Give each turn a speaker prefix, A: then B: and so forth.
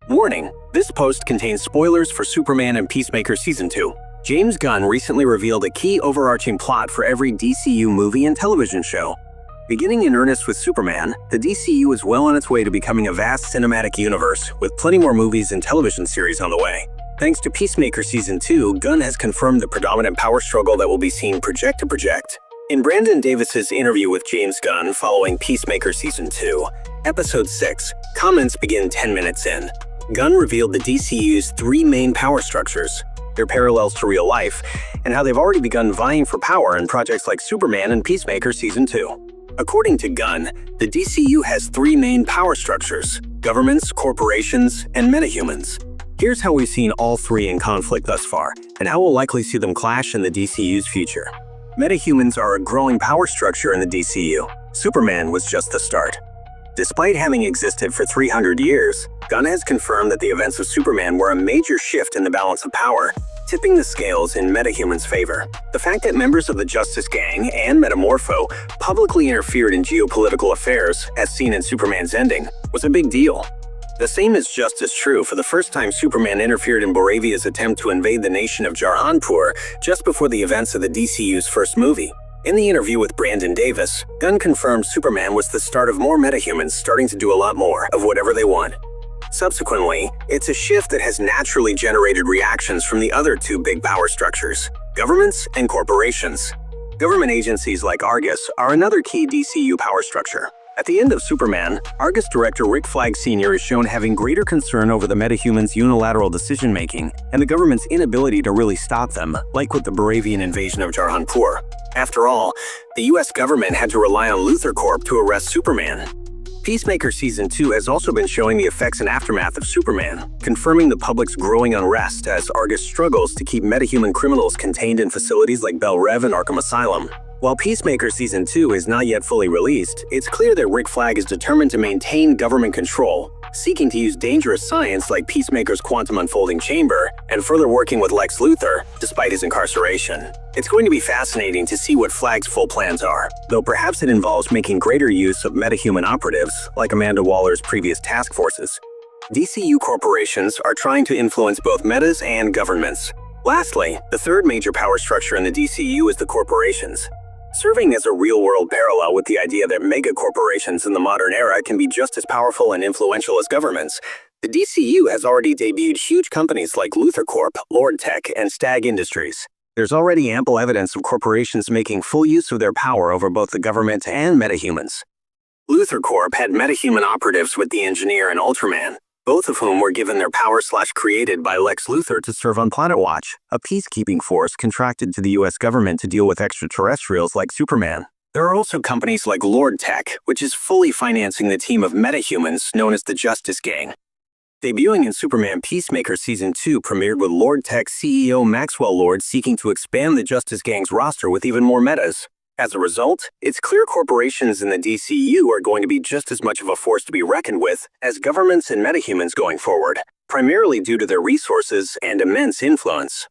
A: Warning: this post contains spoilers for Superman and Peacemaker Season 2. James Gunn recently revealed a key overarching plot for every DCU movie and television show. Beginning in earnest with Superman, the DCU is well on its way to becoming a vast cinematic universe, with plenty more movies and television series on the way. Thanks to Peacemaker Season 2, Gunn has confirmed the predominant power struggle that will be seen project to project. In Brandon Davis's interview with James Gunn following Peacemaker Season 2, Episode 6, comments begin 10 minutes in. Gunn revealed the DCU's three main power structures, their parallels to real life, and how they've already begun vying for power in projects like Superman and Peacemaker Season 2. According to Gunn, the DCU has three main power structures: governments, corporations, and metahumans. Here's how we've seen all three in conflict thus far, and how we'll likely see them clash in the DCU's future. Metahumans are a growing power structure in the DCU. Superman was just the start. Despite having existed for 300 years, Gunn has confirmed that the events of Superman were a major shift in the balance of power, tipping the scales in metahumans' favor. The fact that members of the Justice Gang and Metamorpho publicly interfered in geopolitical affairs, as seen in Superman's ending, was a big deal. The same is just as true for the first time Superman interfered in Belle Reve's attempt to invade the nation of Jahanpur just before the events of the DCU's first movie. In the interview with Brandon Davis, Gunn confirmed Superman was the start of more metahumans starting to do a lot more of whatever they want. Subsequently, it's a shift that has naturally generated reactions from the other two big power structures: governments and corporations. Government agencies like Argus are another key DCU power structure. At the end of Superman, Argus director Rick Flag Sr. is shown having greater concern over the metahumans' unilateral decision-making and the government's inability to really stop them, like with the Baravian invasion of Jahanpur. After all, the US government had to rely on LuthorCorp to arrest Superman. Peacemaker Season 2 has also been showing the effects and aftermath of Superman, confirming the public's growing unrest as Argus struggles to keep metahuman criminals contained in facilities like Belle Reve and Arkham Asylum. While Peacemaker Season 2 is not yet fully released, it's clear that Rick Flag is determined to maintain government control, seeking to use dangerous science like Peacemaker's quantum unfolding chamber, and further working with Lex Luthor, despite his incarceration. It's going to be fascinating to see what Flag's full plans are, though perhaps it involves making greater use of metahuman operatives, like Amanda Waller's previous task forces. DCU corporations are trying to influence both metas and governments. Lastly, the third major power structure in the DCU is the corporations. Serving as a real-world parallel with the idea that mega-corporations in the modern era can be just as powerful and influential as governments, the DCU has already debuted huge companies like LuthorCorp, LordTech, and Stag Industries. There's already ample evidence of corporations making full use of their power over both the government and metahumans. LuthorCorp had metahuman operatives with the Engineer and Ultraman, both of whom were given their power/created by Lex Luthor to serve on Planet Watch, a peacekeeping force contracted to the US government to deal with extraterrestrials like Superman. There are also companies like LordTech, which is fully financing the team of metahumans known as the Justice Gang. Debuting in Superman Peacemaker Season 2 premiered with LordTech CEO Maxwell Lord seeking to expand the Justice Gang's roster with even more metas. As a result, it's clear corporations in the DCU are going to be just as much of a force to be reckoned with as governments and metahumans going forward, primarily due to their resources and immense influence.